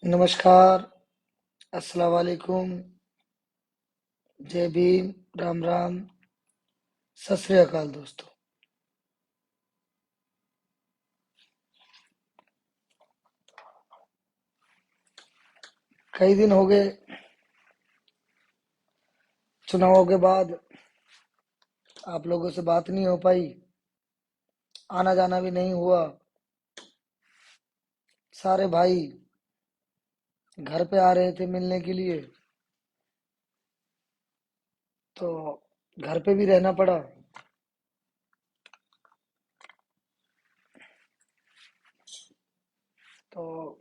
नमस्कार, अस्सलाम वालेकुम, जय भीम, राम राम, सत श्री अकाल दोस्तों। कई दिन हो गए चुनावों के बाद आप लोगों से बात नहीं हो पाई, आना जाना भी नहीं हुआ। सारे भाई घर पे आ रहे थे मिलने के लिए, तो घर पे भी रहना पड़ा। तो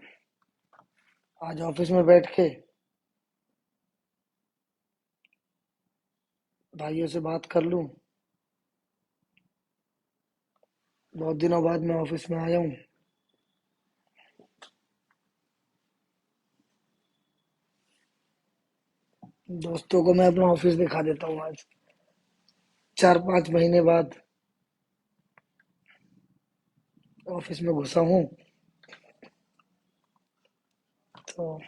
आज ऑफिस में बैठ के भाइयों से बात कर लूं। बहुत दिनों बाद मैं ऑफिस में आया हूँ। दोस्तों को मैं अपना ऑफिस दिखा देता हूँ आज, 4-5 महीने बाद ऑफिस में घुसा हूँ। तो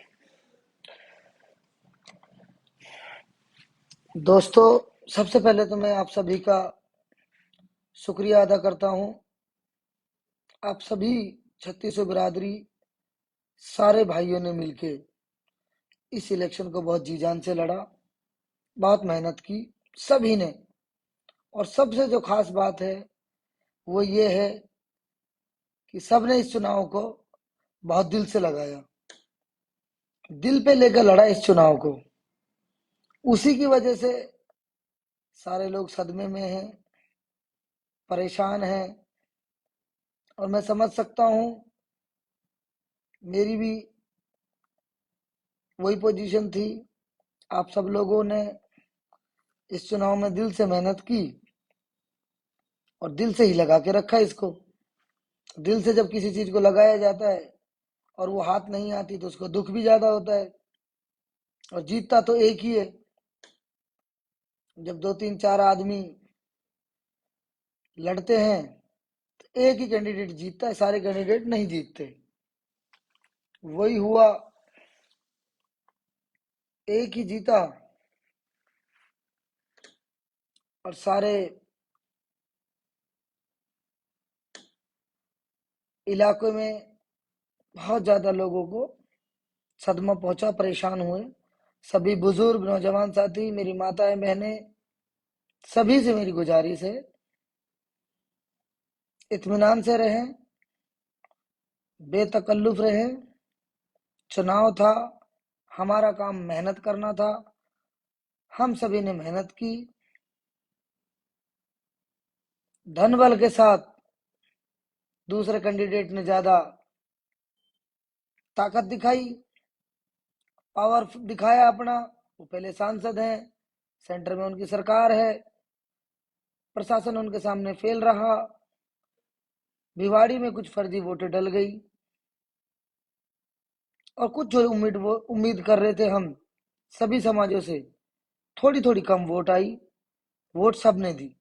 दोस्तों, सबसे पहले तो मैं आप सभी का शुक्रिया अदा करता हूँ। आप सभी छत्तीसों बिरादरी, सारे भाइयों ने मिलके इस इलेक्शन को बहुत जी जान से लड़ा, बहुत मेहनत की सभी ने। और सबसे जो खास बात है वो ये है कि सबने इस चुनाव को बहुत दिल से लगाया, दिल पे लेकर लड़ा इस चुनाव को। उसी की वजह से सारे लोग सदमे में हैं, परेशान हैं। और मैं समझ सकता हूँ, मेरी भी वही पोजीशन थी। आप सब लोगों ने इस चुनाव में दिल से मेहनत की और दिल से ही लगा के रखा इसको। दिल से जब किसी चीज को लगाया जाता है और वो हाथ नहीं आती तो उसको दुख भी ज्यादा होता है। और जीतता तो एक ही है। जब 2-3-4 आदमी लड़ते हैं तो एक ही कैंडिडेट जीतता है, सारे कैंडिडेट नहीं जीतते। वही हुआ, एक ही जीता। और सारे इलाके में बहुत ज्यादा लोगों को सदमा पहुंचा, परेशान हुए। सभी बुजुर्ग, नौजवान साथी, मेरी माताएं, बहनें, सभी से मेरी गुजारिश है, इत्मीनान से रहें, बेतकल्लुफ रहें। चुनाव था, हमारा काम मेहनत करना था, हम सभी ने मेहनत की। धन बल के साथ दूसरे कैंडिडेट ने ज्यादा ताकत दिखाई, पावर दिखाया अपना। वो पहले सांसद हैं, सेंटर में उनकी सरकार है, प्रशासन उनके सामने फेल रहा। भिवाड़ी में कुछ फर्जी वोटें डल गई और कुछ जो उम्मीद कर रहे थे हम सभी समाजों से, थोड़ी थोड़ी कम वोट आई। वोट सबने दी।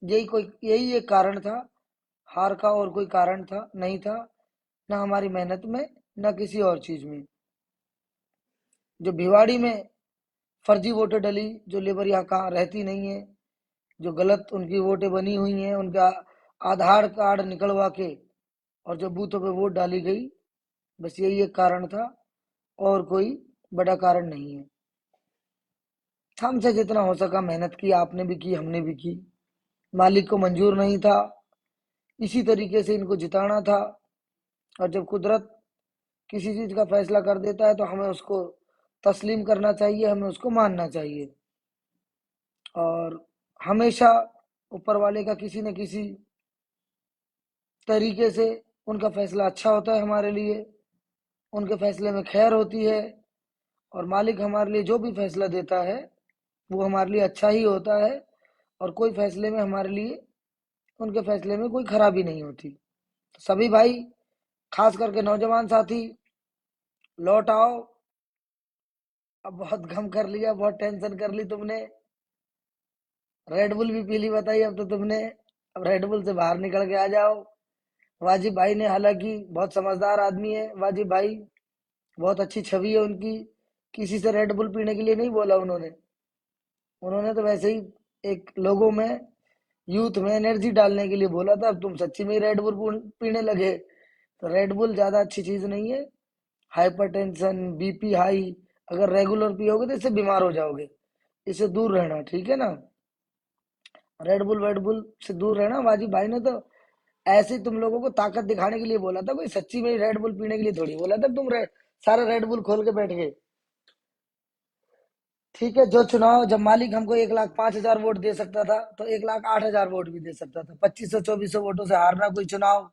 यही एक कारण था हार का, और कोई कारण था नहीं था, ना हमारी मेहनत में, ना किसी और चीज में। जो भिवाड़ी में फर्जी वोटें डली, जो लेबर यहाँ कहाँ रहती नहीं है, जो गलत उनकी वोटें बनी हुई हैं, उनका आधार कार्ड निकलवा के और जो बूथों पे वोट डाली गई, बस यही एक कारण था, और कोई बड़ा कारण नहीं है। हमसे जितना हो सका मेहनत की, आपने भी की, हमने भी की। मालिक को मंजूर नहीं था, इसी तरीके से इनको जिताना था। और जब कुदरत किसी चीज का फैसला कर देता है तो हमें उसको तस्लीम करना चाहिए, हमें उसको मानना चाहिए। और हमेशा ऊपर वाले का किसी न किसी तरीके से उनका फैसला अच्छा होता है हमारे लिए, उनके फैसले में खैर होती है। और मालिक हमारे लिए जो भी फैसला देता है वो हमारे लिए अच्छा ही होता है। और कोई फैसले में हमारे लिए, उनके फैसले में कोई खराबी नहीं होती। तो सभी भाई, खास करके नौजवान साथी, लौट आओ। अब बहुत गम कर लिया, बहुत टेंशन कर ली तुमने, रेड बुल भी पी ली बताइए अब तो तुमने। अब रेड बुल से बाहर निकल के आ जाओ। वाजिब भाई ने, हालांकि बहुत समझदार आदमी है वाजिब भाई, बहुत अच्छी छवि है उनकी। किसी से रेड बुल पीने के लिए नहीं बोला उन्होंने। उन्होंने तो वैसे ही एक लोगों में, यूथ में एनर्जी डालने के लिए बोला था। अब तुम सच्ची में ही रेड बुल पीने लगे। तो रेड बुल ज्यादा अच्छी चीज नहीं है। हाइपरटेंशन, बीपी हाई, अगर रेगुलर पियोगे तो इससे बीमार हो जाओगे। इससे दूर रहना, ठीक है ना। रेड बुल वेड बुल से दूर रहना। वाजिब भाई ने तो ऐसे ही तुम लोगों को ताकत दिखाने के लिए बोला था, कोई सच्ची में रेड बुल पीने के लिए थोड़ी बोला था। तुम सारे रेड बुल खोल के बैठ गए। ठीक है, जो चुनाव, जब मालिक हमको 1,05,000 वोट दे सकता था तो 1,08,000 वोट भी दे सकता था। 2500-2400 वोटों से हारना कोई चुनाव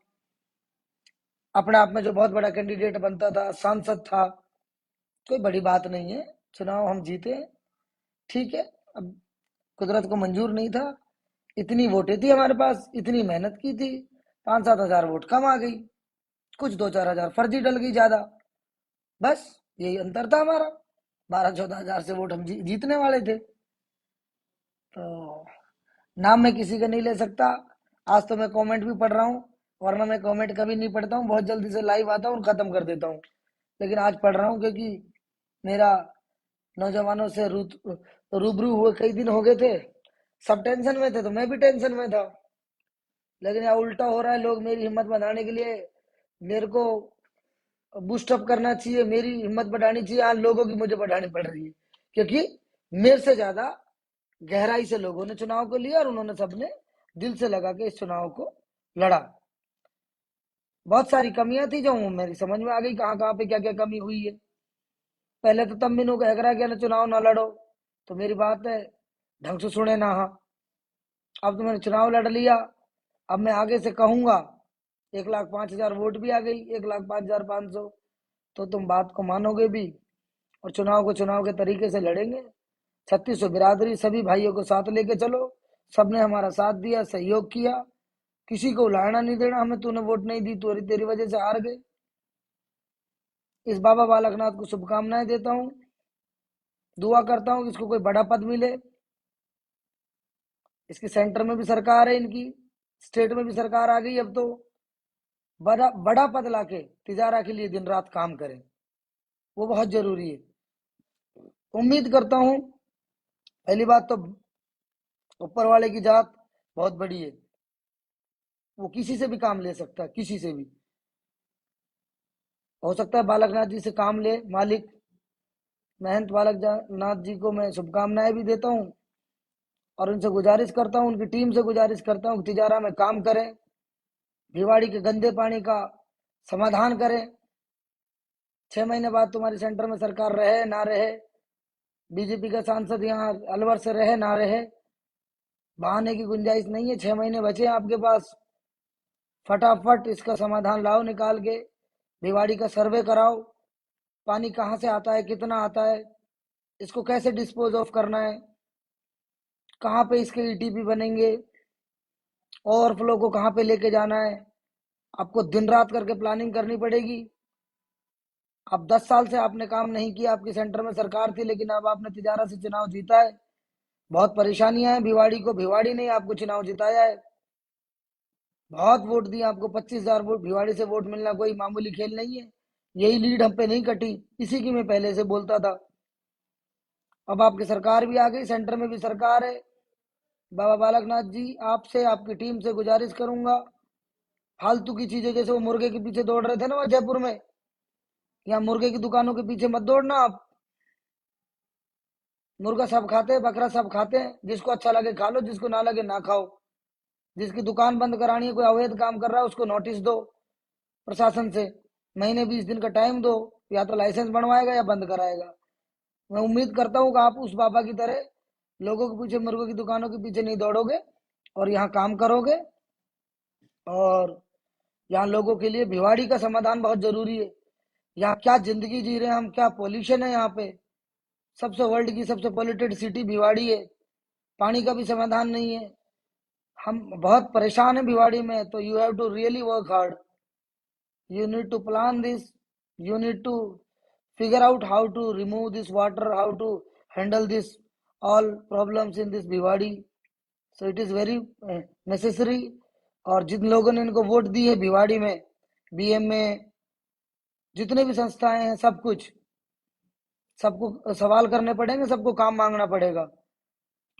अपने आप में जो बहुत बड़ा कैंडिडेट बनता था, सांसद था, कोई बड़ी बात नहीं है। चुनाव हम जीते, ठीक है। अब कुदरत को मंजूर नहीं था। इतनी वोटें थी हमारे पास, इतनी मेहनत की थी, 5-7 हजार वोट कम आ गई। कुछ 2-4 हजार फर्जी डल गई ज्यादा। बस यही अंतर था हमारा। 12-14 हजार से वोट हम जीतने वाले थे। तो नाम मैं किसी का नहीं ले सकता। आज तो मैं कमेंट भी पढ़ रहा हूँ, वरना मैं कमेंट कभी नहीं पढ़ता हूँ। बहुत जल्दी से लाइव आता हूँ और खत्म कर देता हूँ। लेकिन आज पढ़ रहा हूँ क्योंकि मेरा नौजवानों से रूबरू हुए कई दिन हो गए थे। सब टेंशन में थे तो मैं भी टेंशन में था। लेकिन यहाँ उल्टा हो रहा है। लोग मेरी हिम्मत बढ़ाने के लिए मेरे को बूस्टअप करना चाहिए, मेरी हिम्मत बढ़ानी चाहिए। आज लोगों की मुझे बढ़ानी पड़ रही है, क्योंकि मेरे से ज्यादा गहराई से लोगों ने चुनाव को लिया और उन्होंने सबने दिल से लगा के इस चुनाव को लड़ा। बहुत सारी कमियां थी जो मेरी समझ में आ गई, कहाँ कहाँ पे क्या क्या कमी हुई है। पहले तो तब मैनू कह रहा कि ना चुनाव ना लड़ो, तो मेरी बात है ढंग से सुने ना। हाँ, अब तो मैंने चुनाव लड़ लिया। अब मैं आगे से कहूंगा, 1,05,000 वोट भी आ गई, 1,05,500, तो तुम बात को मानोगे भी और चुनाव को चुनाव के तरीके से लड़ेंगे। 3600 बिरादरी, सभी भाइयों को साथ लेके चलो। सबने हमारा साथ दिया, सहयोग किया। किसी को उलाहना नहीं देना हमें, तूने वोट नहीं दी, तेरी वजह से हार गए। इस बाबा बालकनाथ को शुभकामनाएं देता हूँ। दुआ करता हूँ कि इसको कोई बड़ा पद मिले। इसकी सेंटर में भी सरकार है, इनकी स्टेट में भी सरकार आ गई। अब तो बड़ा बड़ा पद लाके तिजारा के लिए दिन रात काम करें, वो बहुत जरूरी है। उम्मीद करता हूँ, पहली बात तो ऊपर वाले की जात बहुत बड़ी है। वो किसी से भी काम ले सकता है, किसी से भी। हो सकता है बालकनाथ जी से काम ले मालिक। महंत बालक नाथ जी को मैं शुभकामनाएं भी देता हूँ और उनसे गुजारिश करता हूँ, उनकी टीम से गुजारिश करता हूँ कि तिजारा में काम करें, भिवाड़ी के गंदे पानी का समाधान करें। 6 महीने बाद तुम्हारी सेंटर में सरकार रहे ना रहे, बीजेपी का सांसद यहाँ अलवर से रहे ना रहे, बहाने की गुंजाइश नहीं है। 6 महीने बचे हैं आपके पास। फटाफट इसका समाधान लाओ निकाल के। भिवाड़ी का सर्वे कराओ, पानी कहाँ से आता है, कितना आता है, इसको कैसे डिस्पोज ऑफ करना है, कहाँ पे इसके ईटीपी बनेंगे, ओवरफ्लो को कहाँ पे लेके जाना है। आपको दिन रात करके प्लानिंग करनी पड़ेगी। अब 10 साल से आपने काम नहीं किया, आपकी सेंटर में सरकार थी, लेकिन अब आपने तिजारा से चुनाव जीता है। बहुत परेशानियां हैं भिवाड़ी को, भिवाड़ी ने आपको चुनाव जिताया है। बहुत वोट दिए आपको, 25,000 वोट। भिवाड़ी से वोट मिलना कोई मामूली खेल नहीं है। यही लीड हम पे नहीं कटी, इसी की मैं पहले से बोलता था। अब आपकी सरकार भी आ गई, सेंटर में भी सरकार है। बाबा बालकनाथ जी, आपसे आपकी टीम से गुजारिश करूंगा, फालतू की चीजें जैसे वो मुर्गे के पीछे दौड़ रहे थे ना वहाँ जयपुर में, यहाँ मुर्गे की दुकानों के पीछे मत दौड़ना आप। मुर्गा सब खाते हैं, बकरा सब खाते हैं। जिसको अच्छा लगे खा लो, जिसको ना लगे ना खाओ। जिसकी दुकान बंद करानी है, कोई अवैध काम कर रहा है, उसको नोटिस दो प्रशासन से। महीने 20 दिन का टाइम दो, या तो लाइसेंस बनवाएगा या बंद कराएगा। मैं उम्मीद करता हूँ कि आप उस बाबा की तरह लोगों के पीछे, मुर्गों की दुकानों के पीछे नहीं दौड़ोगे और यहाँ काम करोगे। और यहाँ लोगों के लिए भिवाड़ी का समाधान बहुत जरूरी है। यहाँ क्या जिंदगी जी रहे हैं हम, क्या पॉल्यूशन है यहाँ पे। सबसे वर्ल्ड की सबसे पॉल्यूटेड सिटी भिवाड़ी है। पानी का भी समाधान नहीं है। हम बहुत परेशान है भिवाड़ी में। तो you have to really work hard. You need to plan this. You need to figure out how to remove this water, how to handle this all problems in this Bhiwadi. So it is very necessary. और जिन लोगों ने इनको vote दी है भिवाड़ी में, BM में, जितने भी संस्थाएं हैं, सब कुछ, सबको सवाल करने पड़ेंगे, सबको काम मांगना पड़ेगा।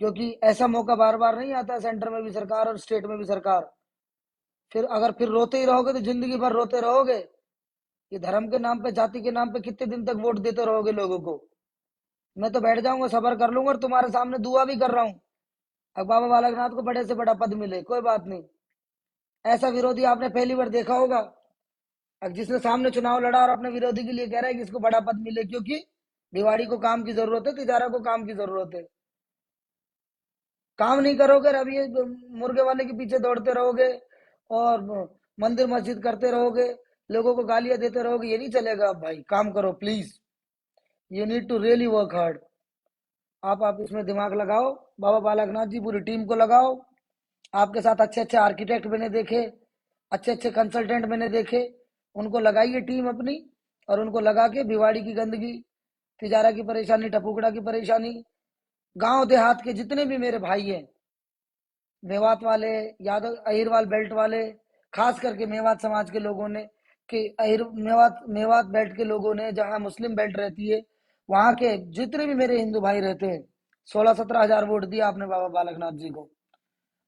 क्योंकि ऐसा मौका बार बार नहीं आता, सेंटर में भी सरकार और स्टेट में भी सरकार। फिर अगर फिर रोते ही रहोगे तो जिंदगी भर रोते रहोगे। ये धर्म के नाम पे, जाति के नाम पे कितने दिन तक वोट देते रहोगे लोगों को। मैं तो बैठ जाऊंगा, सबर कर लूंगा और तुम्हारे सामने दुआ भी कर रहा हूँ। अब बाबा बालकनाथ को बड़े से बड़ा पद मिले, कोई बात नहीं। ऐसा विरोधी आपने पहली बार देखा होगा। अब जिसने सामने चुनाव लड़ा और अपने विरोधी के लिए कह रहा है कि इसको बड़ा पद मिले, क्योंकि भिवाड़ी को काम की जरूरत है, तिजारा को काम की जरूरत है। काम नहीं करोगे, अब ये मुर्गे वाले के पीछे दौड़ते रहोगे और मंदिर मस्जिद करते रहोगे, लोगों को गालियां देते रहोगे, ये नहीं चलेगा। अब भाई काम करो please. You need to really work hard. आप इसमें दिमाग लगाओ। बाबा बालकनाथ जी, पूरी टीम को लगाओ। आपके साथ अच्छे अच्छे आर्किटेक्ट मैंने देखे, अच्छे अच्छे कंसल्टेंट मैंने देखे। उनको लगाइए टीम अपनी, और उनको लगा के भिवाड़ी की गंदगी, तिजारा की परेशानी, टपुकड़ा की परेशानी, गांव देहात के जितने भी मेरे भाई हैं, मेवात वाले, यादव अहिरवाल बेल्ट वाले, खास करके मेवात समाज के लोगों ने, कि अहिर मेवात मेवात बेल्ट के लोगों ने, जहां मुस्लिम बेल्ट रहती है, वहां के जितने भी मेरे हिंदू भाई रहते हैं, 16-17 हजार वोट दिया आपने बाबा बालकनाथ जी को।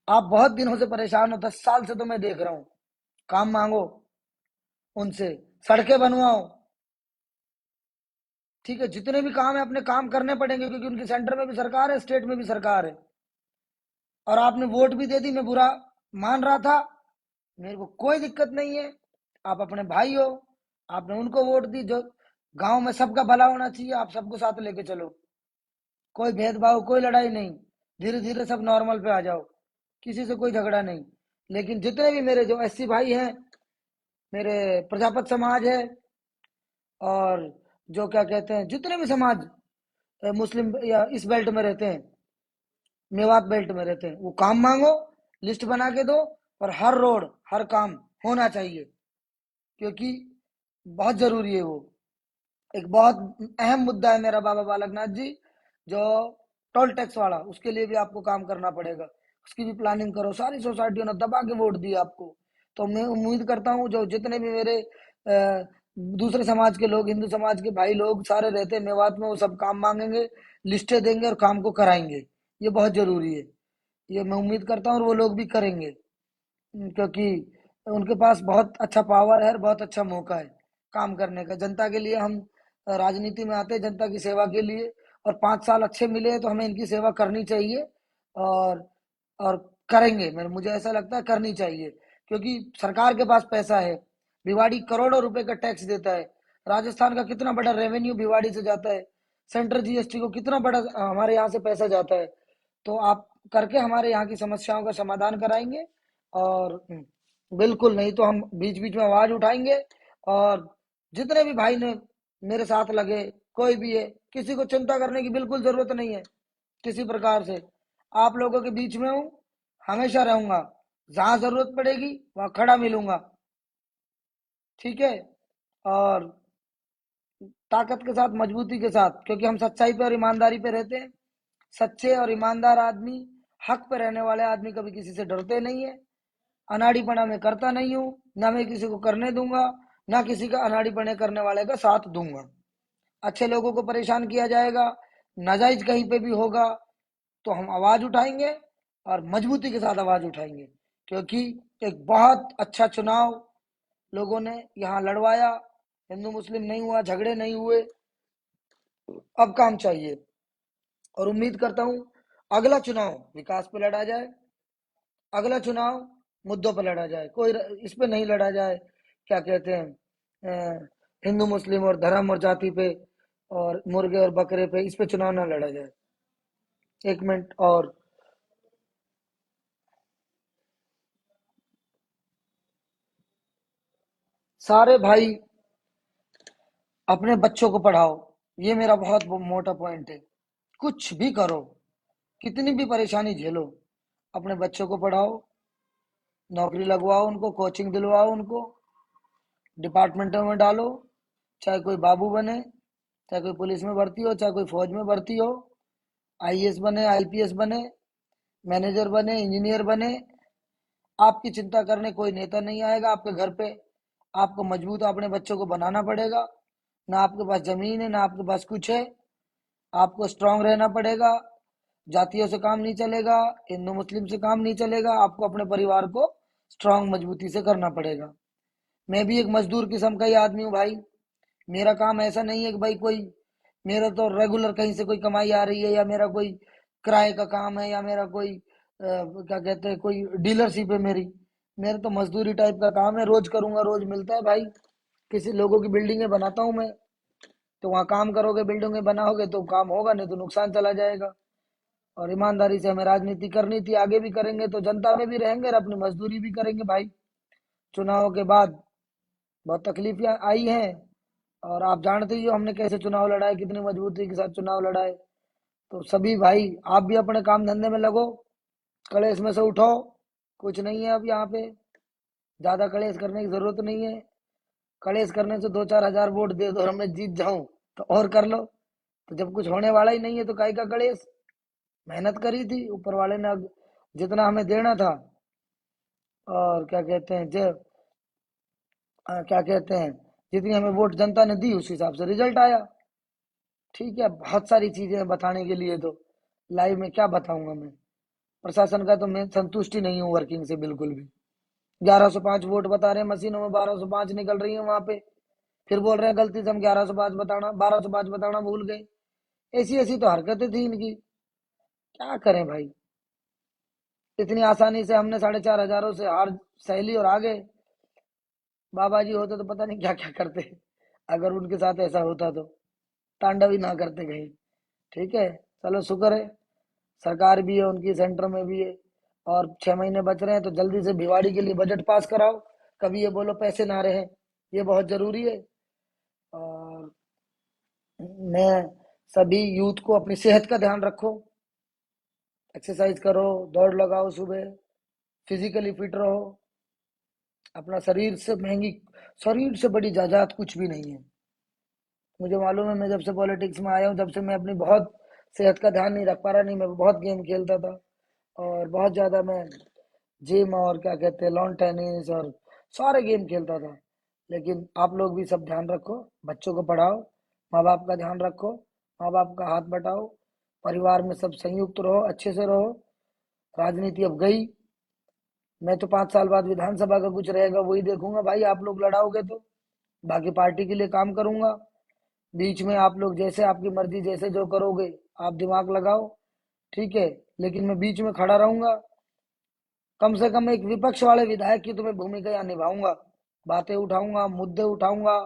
आप बहुत दिनों से परेशान हो, 10 साल से तो मैं देख रहा हूँ। काम मांगो उनसे, सड़कें बनवाओ। ठीक है, जितने भी काम है अपने काम करने पड़ेंगे, क्योंकि उनकी सेंटर में भी सरकार है, स्टेट में भी सरकार है। और आपने वोट भी दे दी, मैं बुरा मान रहा था, मेरे को कोई दिक्कत नहीं है। आप अपने भाई हो, आपने उनको वोट दी। जो गांव में सबका भला होना चाहिए, आप सबको साथ लेके चलो। कोई भेदभाव, कोई लड़ाई नहीं। धीरे धीरे सब नॉर्मल पे आ जाओ, किसी से कोई झगड़ा नहीं। लेकिन जितने भी मेरे जो एससी भाई हैं, मेरे प्रजापत समाज है, और जो क्या कहते हैं, जितने भी समाज मुस्लिम या इस बेल्ट में रहते हैं, मेवात बेल्ट में रहते हैं, वो काम मांगो, लिस्ट बना के दो। और हर रोड, हर काम होना चाहिए, क्योंकि बहुत जरूरी है वो। एक बहुत अहम मुद्दा है मेरा बाबा बालकनाथ जी, जो टोल टैक्स वाला, उसके लिए भी आपको काम करना पड़ेगा। उसकी भी प्लानिंग करो। सारी सोसाइटियों ने दबा के वोट दिया आपको। तो मैं उम्मीद करता हूँ जो जितने भी मेरे दूसरे समाज के लोग, हिंदू समाज के भाई लोग सारे रहते हैं मेवात में, वो सब काम मांगेंगे, लिस्टें देंगे और काम को कराएंगे। ये बहुत जरूरी है। ये मैं उम्मीद करता हूँ और वो लोग भी करेंगे, क्योंकि उनके पास बहुत अच्छा पावर है और बहुत अच्छा मौका है काम करने का। जनता के लिए हम राजनीति में आते हैं, जनता की सेवा के लिए। और 5 साल अच्छे मिले हैं तो हमें इनकी सेवा करनी चाहिए। और और करेंगे, मैं मुझे ऐसा लगता है करनी चाहिए, क्योंकि सरकार के पास पैसा है। भिवाड़ी करोड़ों रुपए का टैक्स देता है। राजस्थान का कितना बड़ा रेवेन्यू भिवाड़ी से जाता है। सेंट्रल जीएसटी को कितना बड़ा हमारे यहाँ से पैसा जाता है। तो आप करके हमारे यहाँ की समस्याओं का समाधान कराएंगे। और बिल्कुल नहीं तो हम बीच बीच में आवाज उठाएंगे। और जितने भी भाई ने मेरे साथ लगे, कोई भी है, किसी को चिंता करने की बिल्कुल जरूरत नहीं है किसी प्रकार से। आप लोगों के बीच में हूँ, हमेशा रहूंगा। जहां जरूरत पड़ेगी वहां खड़ा मिलूंगा। ठीक है। और ताकत के साथ, मजबूती के साथ, क्योंकि हम सच्चाई पे और ईमानदारी पे रहते हैं। सच्चे और ईमानदार आदमी, हक पे रहने वाले आदमी कभी किसी से डरते नहीं है। अनाड़ीपना मैं करता नहीं हूँ, ना मैं किसी को करने दूंगा, ना किसी का अनाड़ीपने करने वाले का साथ दूंगा। अच्छे लोगों को परेशान किया जाएगा, नाजायज कहीं पे भी होगा, तो हम आवाज उठाएंगे और मजबूती के साथ आवाज उठाएंगे। क्योंकि एक बहुत अच्छा चुनाव लोगों ने यहाँ लड़वाया, हिंदू मुस्लिम नहीं हुआ, झगड़े नहीं हुए। अब काम चाहिए। और उम्मीद करता हूँ अगला चुनाव विकास पे लड़ा जाए, अगला चुनाव मुद्दों पर लड़ा जाए, कोई इस पे नहीं लड़ा जाए, क्या कहते हैं, हिंदू मुस्लिम और धर्म और जाति पे और मुर्गे और बकरे पे, इस पे चुनाव ना लड़ा जाए। एक मिनट और। सारे भाई अपने बच्चों को पढ़ाओ, ये मेरा बहुत मोटा पॉइंट है। कुछ भी करो, कितनी भी परेशानी झेलो, अपने बच्चों को पढ़ाओ, नौकरी लगवाओ उनको, कोचिंग दिलवाओ उनको, डिपार्टमेंटों में डालो। चाहे कोई बाबू बने, चाहे कोई पुलिस में भर्ती हो, चाहे कोई फौज में भर्ती हो, आईएएस बने, आईपीएस बने, मैनेजर बने, इंजीनियर बने। आपकी चिंता करने कोई नेता नहीं आएगा आपके घर पे। आपको मजबूत अपने बच्चों को बनाना पड़ेगा। ना आपके पास जमीन है, ना आपके पास कुछ है। आपको स्ट्रांग रहना पड़ेगा। जातियों से काम नहीं चलेगा, हिंदू मुस्लिम से काम नहीं चलेगा। आपको अपने परिवार को स्ट्रांग मजबूती से करना पड़ेगा। मैं भी एक मजदूर किस्म का ही आदमी हूँ भाई। मेरा काम ऐसा नहीं है कि भाई कोई, मेरा तो रेगुलर कहीं से कोई कमाई आ रही है, या मेरा कोई किराए का काम है, या मेरा कोई क्या कहते हैं, कोई डीलरशिप है मेरी। मेरा तो मजदूरी टाइप का काम है, रोज करूंगा रोज मिलता है भाई। किसी लोगों की बिल्डिंगें बनाता हूँ मैं। तो वहाँ काम करोगे, बिल्डिंगें बनाओगे तो काम होगा, नहीं तो नुकसान चला जाएगा। और ईमानदारी से हमें राजनीति करनी थी, आगे भी करेंगे, तो जनता में भी रहेंगे और अपनी मजदूरी भी करेंगे भाई। चुनाव के बाद बहुत तकलीफें आई हैं, और आप जानते ही हो हमने कैसे चुनाव लड़ाए, कितनी मजबूती के साथ चुनाव लड़ाए। तो सभी भाई आप भी अपने काम धंधे में लगो, कलेश में से उठो। कुछ नहीं है अब यहाँ पे, ज्यादा कलेश करने की जरूरत नहीं है। कलेश करने से 2-4 हजार वोट दे दो और मैं जीत जाऊं तो और कर लो। तो जब कुछ होने वाला ही नहीं है तो काहे का कलेश। मेहनत करी थी ऊपर वाले ने, अब जितना हमें देना था, और क्या कहते हैं जब क्या कहते हैं, जितनी हमें वोट जनता ने दी उस हिसाब से रिजल्ट आया। ठीक है, बहुत सारी चीजें हैं बताने के लिए, तो लाइव में क्या बताऊंगा मैं। प्रशासन का तो मैं संतुष्टि नहीं हूँ वर्किंग से बिल्कुल भी। 1105 वोट बता रहे हैं, मशीनों में 1205 निकल रही है वहां पे। फिर बोल रहे हैं गलती से हम 1105 बताना, 1205 बताना भूल गए। ऐसी ऐसी तो हरकतें थी इनकी। क्या करें भाई। इतनी आसानी से हमने 4,500 से हार सह ली और आगे। बाबा जी होते तो पता नहीं क्या क्या करते, अगर उनके साथ ऐसा होता तो तांडव ही ना करते कहीं। ठीक है, चलो शुक्र है सरकार भी है उनकी, सेंटर में भी है। और 6 महीने बच रहे हैं तो जल्दी से भिवाड़ी के लिए बजट पास कराओ। कभी ये बोलो पैसे ना रहे, ये बहुत जरूरी है। और मैं सभी यूथ को अपनी सेहत का ध्यान रखो, एक्सरसाइज करो, दौड़ लगाओ सुबह, फिजिकली फिट रहो। अपना शरीर से महंगी, शरीर से बड़ी जायदाद कुछ भी नहीं है। मुझे मालूम है, मैं जब से पॉलिटिक्स में आया हूँ जब से मैं अपनी बहुत सेहत का ध्यान नहीं रख पा रहा। नहीं, मैं बहुत गेम खेलता था, और बहुत ज्यादा मैं जिम और क्या कहते हैं लॉन टेनिस और सारे गेम खेलता था। लेकिन आप लोग भी सब ध्यान रखो, बच्चों को पढ़ाओ, माँ बाप का ध्यान रखो, माँ बाप का हाथ बटाओ, परिवार में सब संयुक्त रहो, अच्छे से रहो। राजनीति अब गई, मैं तो 5 साल बाद विधानसभा का कुछ रहेगा वही देखूंगा भाई। आप लोग लड़ाओगे तो बाकी पार्टी के लिए काम करूंगा। बीच में आप लोग जैसे आपकी मर्जी, जैसे जो करोगे आप दिमाग लगाओ। ठीक है, लेकिन मैं बीच में खड़ा रहूंगा। कम से कम एक विपक्ष वाले विधायक की तो मैं भूमिका यहाँ निभाऊंगा। बातें उठाऊंगा, मुद्दे उठाऊंगा।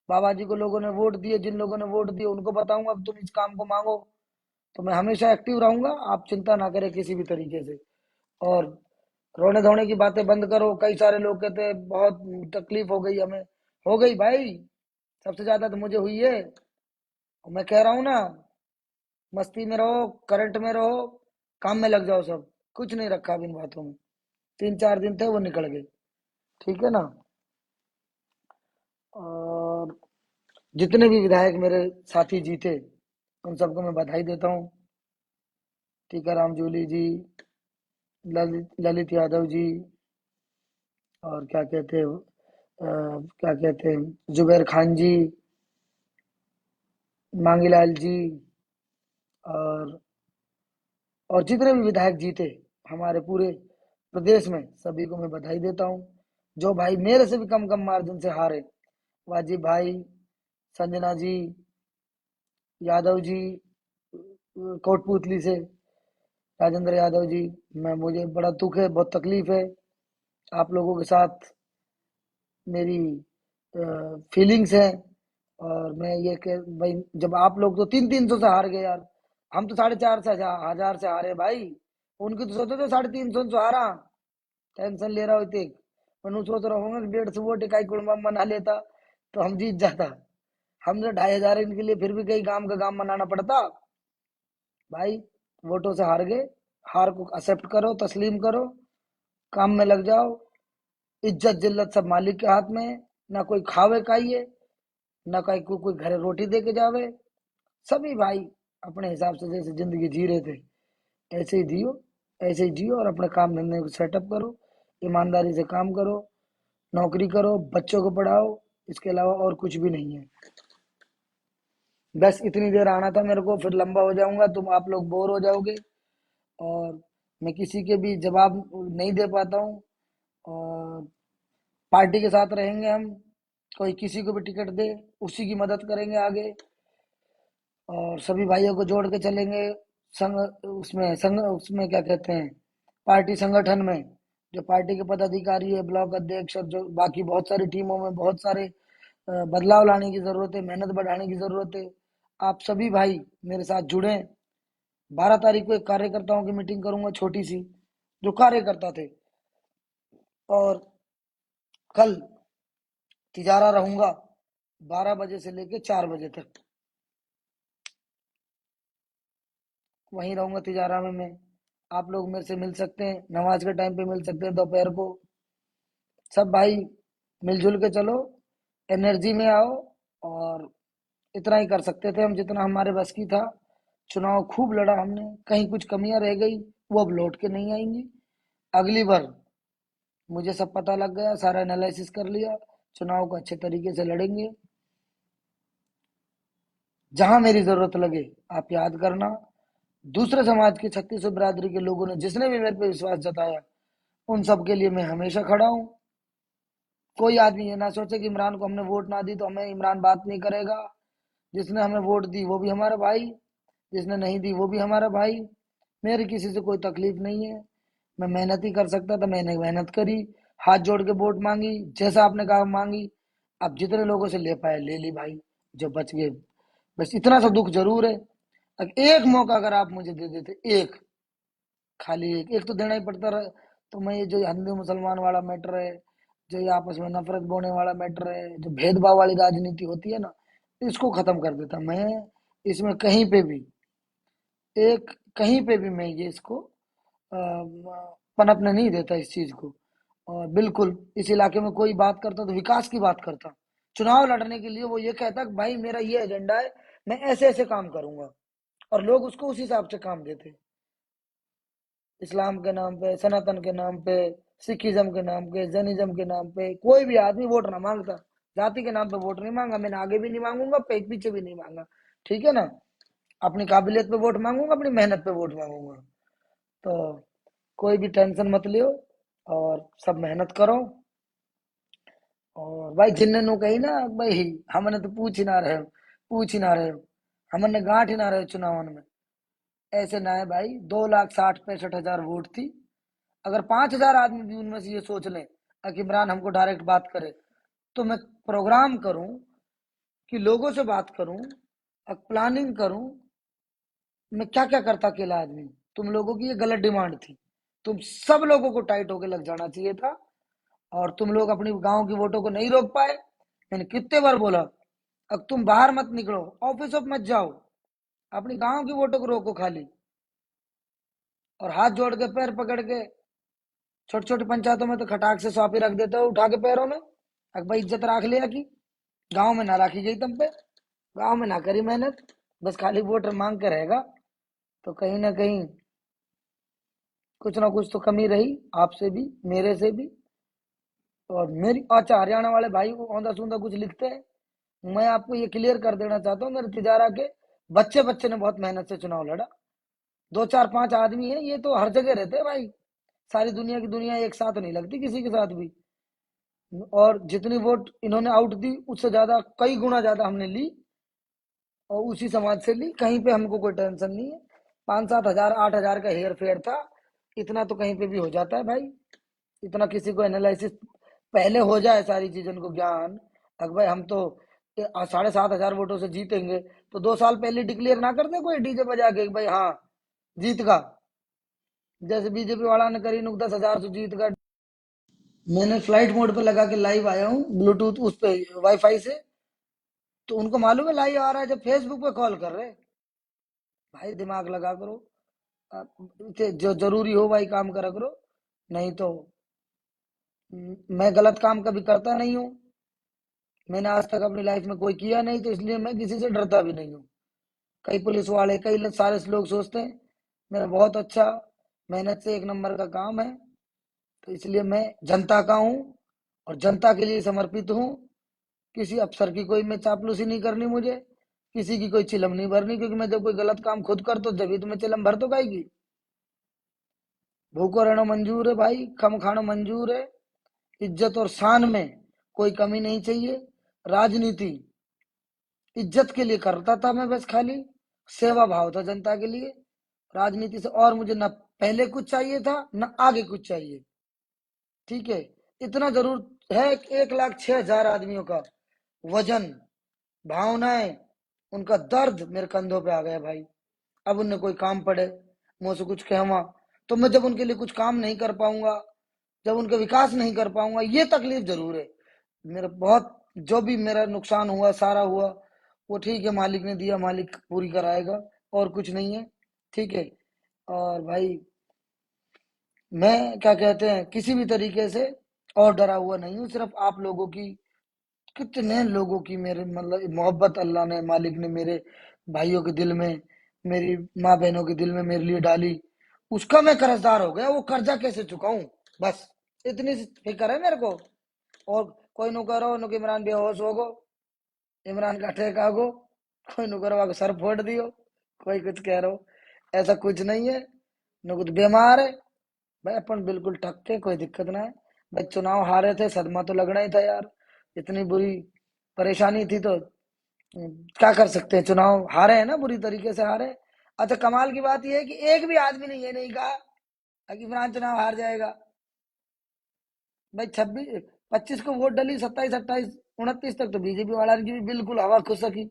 बाबा जी को लोगों ने वोट दिए, जिन लोगों ने वोट दिए उनको बताऊंगा अब तुम इस काम को मांगो। तो मैं हमेशा एक्टिव रहूंगा, आप चिंता ना करें किसी भी तरीके से। और रोने धोने की बातें बंद करो। कई सारे लोग कहते हैं बहुत तकलीफ हो गई हमें। हो गई भाई, सबसे ज्यादा तो मुझे हुई है। और मैं कह रहा हूँ ना, मस्ती में रहो, करंट में रहो, काम में लग जाओ सब। कुछ नहीं रखा अब इन बातों में। 3-4 दिन थे वो निकल गए। ठीक है ना। और जितने भी विधायक मेरे साथी जीते उन सबको मैं बधाई देता हूँ। टीकाराम जूली जी, ललित यादव जी, और क्या कहते हैं क्या कहते हैं जुबैर खान जी, मांगीलाल जी, और जितने भी विधायक जीते हमारे पूरे प्रदेश में, सभी को मैं बधाई देता हूँ। जो भाई मेरे से भी कम कम मार्जिन से हारे, वाजिब भाई, संजना जी, यादव जी, कोटपुतली से राजेंद्र यादव जी, मैं मुझे बड़ा दुख है, बहुत तकलीफ है। आप लोगों के साथ मेरी फीलिंग्स है। और मैं ये कह भाई, जब आप लोग तो 300-300 से हार गए यार, हम तो 450 से, 1000 से हारे भाई। उनकी तो सोचो तो 350 से हारा, टेंशन ले रहा हो इतने। मैं सोच रहा हूँ कि 150 वोट इकाई कुड़मा मना लेता तो हम जीत जाता। हमने 2,500 इनके लिए फिर भी कई गांव का गांव मनाना पड़ता भाई। वोटों से हार गए, हार को एक्सेप्ट करो, तस्लीम करो, काम में लग जाओ। इज्जत जिल्लत सब मालिक के हाथ में है। ना कोई खावे खाइए, ना कोई घरे रोटी दे के जावे। सभी भाई अपने हिसाब से जैसे जिंदगी जी रहे थे ऐसे ही जियो, ऐसे ही जियो, और अपने काम धंधे को सेटअप करो, ईमानदारी से काम करो। नौकरी करो, बच्चों को पढ़ाओ, इसके अलावा और कुछ भी नहीं है। बस इतनी देर आना था मेरे को, फिर लंबा हो जाऊंगा, तुम आप लोग बोर हो जाओगे, और मैं किसी के भी जवाब नहीं दे पाता हूँ। और पार्टी के साथ रहेंगे हम, कोई किसी को भी टिकट दे उसी की मदद करेंगे आगे, और सभी भाइयों को जोड़ के चलेंगे संग, उसमें क्या कहते हैं, पार्टी संगठन में। जो पार्टी के पदाधिकारी है, ब्लॉक अध्यक्ष और जो बाकी बहुत सारी टीमों में बहुत सारे बदलाव लाने की जरूरत है, मेहनत बढ़ाने की जरूरत है। आप सभी भाई मेरे साथ जुड़े। 12 तारीख को एक कार्यकर्ताओं की मीटिंग करूंगा, छोटी सी, जो कार्यकर्ता थे। और कल तिजारा रहूंगा 12 बजे से लेके 4 बजे तक, वहीं रहूंगा तिजारा में मैं। आप लोग मेरे से मिल सकते हैं, नमाज के टाइम पे मिल सकते हैं, दोपहर को। सब भाई मिलजुल के चलो, एनर्जी में आओ। और इतना ही कर सकते थे हम, जितना हमारे बस की था। चुनाव खूब लड़ा हमने, कहीं कुछ कमियां रह गई वो अब लौट के नहीं आएंगी। अगली बार मुझे सब पता लग गया, सारा एनालिसिस कर लिया, चुनाव को अच्छे तरीके से लड़ेंगे। जहां मेरी जरूरत लगे आप याद करना। दूसरे समाज के 3600 बिरादरी के लोगों ने जिसने भी मेरे पे विश्वास जताया, उन सब के लिए मैं हमेशा खड़ा हूँ। कोई आदमी ये ना सोचे कि इमरान को हमने वोट ना दी तो हमें इमरान बात नहीं करेगा। जिसने हमें वोट दी वो भी हमारा भाई, जिसने नहीं दी वो भी हमारा भाई। मेरी किसी से कोई तकलीफ नहीं है। मैं मेहनत ही कर सकता था, मैंने मेहनत करी, हाथ जोड़ के वोट मांगी, जैसा आपने कहा मांगी। अब जितने लोगों से ले पाए ले ली भाई, जो बच गए। बस इतना सा दुख जरूर है। अब एक मौका अगर आप मुझे दे देते, एक, खाली एक, एक तो देना ही पड़ता रहा, तो मैं ये जो हिंदू मुसलमान वाला मैटर है, जो ये आपस में नफरत बोने वाला मैटर है, जो भेदभाव वाली राजनीति होती है ना, इसको खत्म कर देता मैं। इसमें कहीं पे भी, एक कहीं पे भी मैं ये इसको पनपने नहीं देता इस चीज को। और बिल्कुल इस इलाके में कोई बात करता तो विकास की बात करता। चुनाव लड़ने के लिए वो ये कहता कि भाई मेरा ये एजेंडा है, मैं ऐसे ऐसे काम करूंगा, और लोग उसको उस हिसाब से काम देते। इस्लाम के नाम पे, सनातन के नाम पे, सिखिज्म के नाम पे, जैनिज्म के नाम पे कोई भी आदमी वोट ना मांगता। जाति के नाम पे वोट नहीं मांगा मैंने, आगे भी नहीं मांगूंगा, पीछे भी नहीं मांगा। ठीक है ना। अपनी काबिलियत पे वोट मांगूंगा, अपनी मेहनत पे वोट मांगूंगा। तो कोई भी टेंशन मत लियो, और सब मेहनत करो। और भाई जिन्ने नु कही ना भाई, हमने तो पूछ ही ना रहे हो, पूछ ही ना रहे हो, हमने गांठ ही ना रहे हो चुनाव में। ऐसे ना है भाई, 2,60,65,हजार वोट थी। अगर 5,000 आदमी भी उनमें से ये सोच लें कि इमरान हमको डायरेक्ट बात करे, तो मैं प्रोग्राम करूं कि लोगों से बात करूं, प्लानिंग करूं। मैं क्या क्या करता अकेला आदमी। तुम लोगों की ये गलत डिमांड थी, तुम सब लोगों को टाइट होके लग जाना चाहिए था। और तुम लोग अपनी गांव की वोटों को नहीं रोक पाए। मैंने कितने बार बोला, अब तुम बाहर मत निकलो, ऑफिस ऑफ मत जाओ, अपनी गांव की वोटों को रोको खाली। और हाथ जोड़ के पैर पकड़ के, छोटी छोटी पंचायतों में तो खटाक से सौंपी रख देते हो उठा के पैरों में। अब भाई इज्जत रख लिया की, गांव में ना रखी गई तुम पे, गांव में ना करी मेहनत, बस खाली वोटर मांग के रहेगा। तो कहीं ना कहीं कुछ ना कुछ तो कमी रही, आपसे भी मेरे से भी। और मेरी, अच्छा हरियाणा वाले भाई को औंधा सूंधा कुछ लिखते हैं, मैं आपको ये क्लियर कर देना चाहता हूँ, मेरे तिजारा के बच्चे बच्चे ने बहुत मेहनत से चुनाव लड़ा। 2 4 5 आदमी है, ये तो हर जगह रहते हैं भाई। सारी दुनिया की दुनिया एक साथ नहीं लगती किसी के साथ भी। और जितनी वोट इन्होंने आउट दी, उससे ज्यादा, कई गुना ज्यादा हमने ली, और उसी समाज से ली। कहीं पे हमको कोई टेंशन नहीं है। 5 7 हजार 8 हजार का हेर फेर था, इतना तो कहीं पे भी हो जाता है भाई। इतना किसी को एनालिसिस पहले हो जाए, सारी चीजों को ज्ञान। अगर भाई हम तो 7,500 वोटों से जीतेंगे, तो 2 साल पहले डिक्लेयर ना कर दे कोई डीजे बजा के भाई हाँ जीत का, जैसे बीजेपी वाला ने करी नुक 10,000 से जीत का। मैंने फ्लाइट मोड पे लगा के लाइव आया हूँ, ब्लूटूथ उस पे, वाईफाई से। तो उनको मालूम है लाइव आ रहा है, जब फेसबुक पे कॉल कर रहे। भाई दिमाग लगा करो, जो जरूरी हो भाई काम करा करो। नहीं तो मैं गलत काम कभी करता नहीं हूँ। मैंने आज तक अपनी लाइफ में कोई किया नहीं, तो इसलिए मैं किसी से डरता भी नहीं हूँ। कई पुलिस वाले, सारे लोग सोचते हैं मेरा बहुत अच्छा, मेहनत से 1 नंबर का काम है। तो इसलिए मैं जनता का हूँ, और जनता के लिए समर्पित हूँ। किसी अफसर की कोई मैं चापलूसी नहीं करनी मुझे, किसी की कोई चिलम नहीं भरनी, क्योंकि मैं जब कोई गलत काम खुद कर तो जब तो मैं चिलम भर तो गाएगी। भूखो रहना मंजूर है भाई, कम खाना मंजूर है। इज्जत और शान में कोई कमी नहीं चाहिए। राजनीति इज्जत के लिए करता था मैं, बस खाली सेवा भाव था जनता के लिए। राजनीति से और मुझे न पहले कुछ चाहिए था न आगे कुछ चाहिए। ठीक है, इतना जरूर है कि 1,06,000 आदमियों का वजन, भावनाएं, उनका दर्द मेरे कंधों पे आ गया भाई। अब उन्हें कोई काम पड़े, मुझसे कुछ कहवा, तो मैं जब उनके लिए कुछ काम नहीं कर पाऊंगा, जब उनका विकास नहीं कर पाऊंगा, ये तकलीफ जरूर है। मेरा बहुत, जो भी मेरा नुकसान हुआ सारा हुआ, वो ठीक है, मालिक ने दिया, मालिक पूरी कराएगा, और कुछ नहीं है। ठीक है। और भाई मैं क्या कहते हैं, किसी भी तरीके से और डरा हुआ नहीं हूँ, सिर्फ आप लोगों की, कितने लोगों की मेरे मतलब मोहब्बत अल्लाह ने, मालिक ने मेरे भाइयों के दिल में, मेरी माँ बहनों के दिल में मेरे लिए डाली, उसका मैं कर्जदार हो गया। वो कर्जा कैसे चुकाऊं, बस इतनी सी फिक्र है मेरे को। और कोई नु करो नु कि इमरान बेहोश हो गो, इमरान का ठेका गो, कोई नु करो आगे सर फोड़ दियो, कोई कुछ कह रहा हो, ऐसा कुछ नहीं है। न कुछ बीमार है भाई, अपन बिल्कुल टक के, कोई दिक्कत ना है भाई। चुनाव हारे थे, सदमा तो लगना ही था यार, इतनी बुरी परेशानी थी तो क्या कर सकते हैं, चुनाव हारे हैं ना, बुरी तरीके से हारे। अच्छा, कमाल की बात यह है कि एक भी आदमी ने ये नहीं कहा कि इमरान चुनाव हार जाएगा। भाई 26 25 को वोट डली, 27 28 29 तक तो बीजेपी वाला की भी बिल्कुल हवा खुश सकी।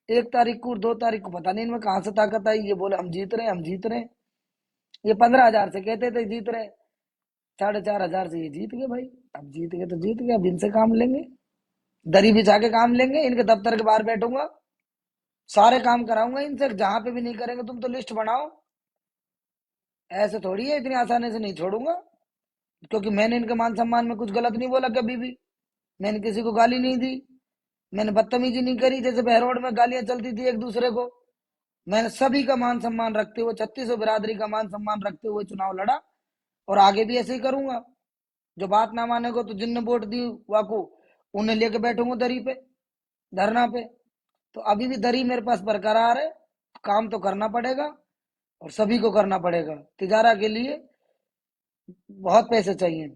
1 तारीख को 2 तारीख को पता नहीं इनमें कहाँ से ताकत आई, ये बोले हम जीत रहे हैं, हम जीत रहे हैं। ये 15,000 से कहते थे जीत रहे, 4,500 से ये जीत गए भाई। अब जीत गए तो जीत गए, अब इनसे काम लेंगे, दरी बिछा के काम लेंगे, इनके दफ्तर के बाहर बैठूंगा, सारे काम कराऊंगा इनसे, जहां पे भी नहीं करेंगे तुम तो लिस्ट बनाओ। ऐसे थोड़ी है, इतनी आसानी से नहीं छोड़ूंगा, क्योंकि मैंने इनके मान सम्मान में कुछ गलत नहीं बोला कभी भी। मैंने किसी को गाली नहीं दी, मैंने बदतमीजी नहीं करी जैसे बहरोड में गालियां चलती थी एक दूसरे को। मैंने सभी का मान सम्मान रखते हुए, 36 बिरादरी का मान सम्मान रखते हुए चुनाव लड़ा, और आगे भी ऐसे ही करूंगा। जो बात ना माने को तो जिनने वोट दी वाकू, उन्हें लेके बैठूंगा दरी पे, धरना पे। तो अभी भी दरी मेरे पास बरकरार है, काम तो करना पड़ेगा, और सभी को करना पड़ेगा। तिजारा के लिए बहुत पैसे चाहिए,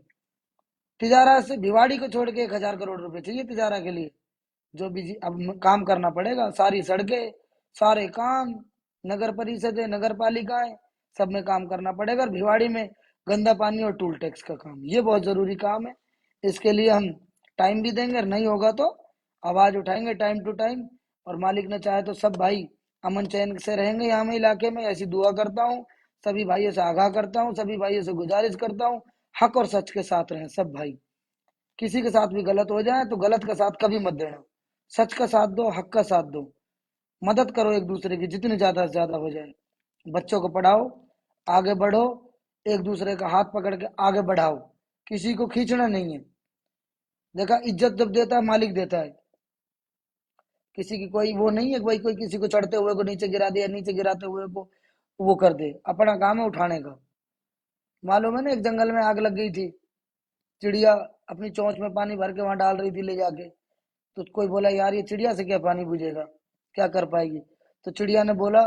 तिजारा से भिवाड़ी को छोड़ के 1,000 करोड़ रुपए चाहिए तिजारा के लिए। जो भी अब काम करना पड़ेगा, सारी सड़कें, सारे काम, नगर परिषदें, नगर पालिकाएं, सब में काम करना पड़ेगा। और भिवाड़ी में गंदा पानी और टूल टैक्स का काम, ये बहुत जरूरी काम है। इसके लिए हम टाइम भी देंगे, और नहीं होगा तो आवाज उठाएंगे टाइम टू टाइम। और मालिक ने चाहे तो सब भाई अमन चैन से रहेंगे यहाँ में, इलाके में, ऐसी दुआ करता हूँ। सभी भाइयों से आगाह करता हूँ, सभी भाइयों से गुजारिश करता हूँ, हक और सच के साथ रहें सब भाई। किसी के साथ भी गलत हो जाए तो गलत का साथ कभी मत देना, सच का साथ दो, हक का साथ दो। मदद करो एक दूसरे की, जितनी ज्यादा से ज्यादा हो जाए। बच्चों को पढ़ाओ, आगे बढ़ो, एक दूसरे का हाथ पकड़ के आगे बढ़ाओ, किसी को खींचना नहीं है। देखा, इज्जत जब देता है मालिक देता है, किसी की कोई वो नहीं है कि भाई कोई किसी को चढ़ते हुए को नीचे गिरा दे, या नीचे गिराते हुए को वो कर दे। अपना काम है उठाने का। मालूम है ना, एक जंगल में आग लग गई थी, चिड़िया अपनी चोंच में पानी भर के वहां डाल रही थी ले जाके। तो कोई बोला यार ये चिड़िया से क्या पानी बुझेगा, क्या कर पाएगी। तो चिड़िया ने बोला,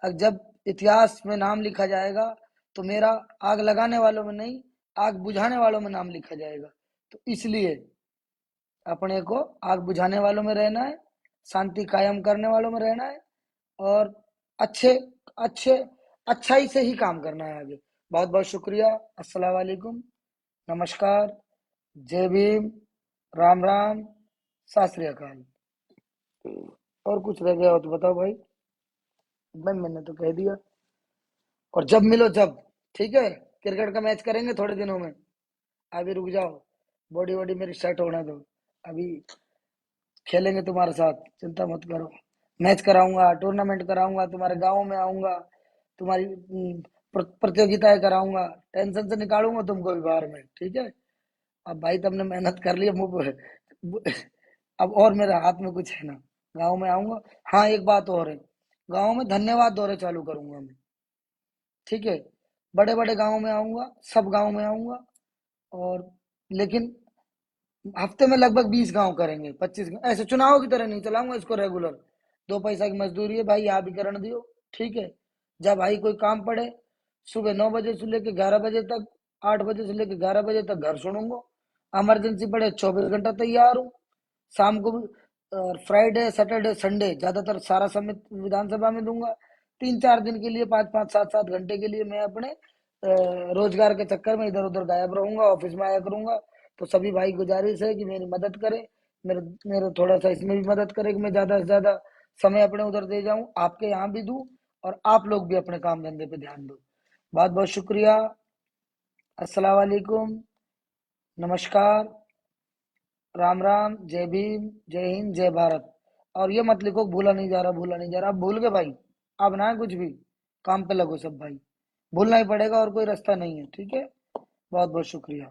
जब इतिहास में नाम लिखा जाएगा तो मेरा आग लगाने वालों में नहीं, आग बुझाने वालों में नाम लिखा जाएगा। तो इसलिए अपने को आग बुझाने वालों में रहना है, शांति कायम करने वालों में रहना है, और अच्छे अच्छे अच्छाई से ही काम करना है आगे। बहुत बहुत शुक्रिया। अस्सलाम वालेकुम, नमस्कार, जय भीम, राम राम, सत श्री अकाल। और कुछ रह गया हो तो बताओ भाई। भाई मैंने तो कह दिया। और जब मिलो जब, ठीक है, क्रिकेट का मैच करेंगे थोड़े दिनों में। अभी रुक जाओ, बॉडी वॉडी मेरी सेट होने दो, अभी खेलेंगे तुम्हारे साथ, चिंता मत करो। मैच कराऊंगा, टूर्नामेंट कराऊंगा, तुम्हारे गांव में आऊंगा, तुम्हारी प्रतियोगिताएं कराऊंगा, टेंशन से निकालूंगा तुमको भी बाहर में, ठीक है। अब भाई तुमने मेहनत कर ली, अब और मेरे हाथ में कुछ है ना। गांव में आऊंगा। हाँ, एक बात और है, गांव में धन्यवाद दौरे चालू करूंगा मैं, ठीक है। बड़े बड़े गांव में आऊंगा, सब गांव में आऊंगा। और लेकिन हफ्ते में लगभग 20 गांव करेंगे, 25 गांव, ऐसे चुनाव की तरह नहीं चलाऊंगा इसको रेगुलर। 2 पैसा की मजदूरी है भाई, यहाँ भी करण दियो। ठीक है। जब भाई कोई काम पड़े, सुबह 9 बजे से लेके 11 बजे तक, 8 बजे से लेके 11 बजे तक घर सुनूंगा। इमरजेंसी पड़े 24 घंटा तैयार हूँ। शाम को भी। और फ्राइडे सैटरडे संडे ज्यादातर सारा समय विधानसभा में दूंगा। 3-4 दिन के लिए, 5-5 7-7 घंटे के लिए मैं अपने रोजगार के चक्कर में इधर उधर गायब रहूंगा, ऑफिस में आया करूंगा। तो सभी भाई गुजारिश है कि मेरी मदद करें। मेरे मेरे थोड़ा सा इसमें भी मदद करें कि मैं ज्यादा से ज्यादा समय अपने उधर दे जाऊं, आपके यहाँ भी दूं। और आप लोग भी अपने काम धंधे पे ध्यान दो। बहुत बहुत शुक्रिया। अस्सलाम वालेकुम। नमस्कार। राम राम, जय भीम, जय हिंद, जय भारत। और ये मत लिखो भूला नहीं जा रहा, भूला नहीं जा रहा, अब भूल गए भाई। अब ना कुछ भी, काम पे लगो सब भाई। भूलना ही पड़ेगा, और कोई रास्ता नहीं है। ठीक है। बहुत बहुत शुक्रिया।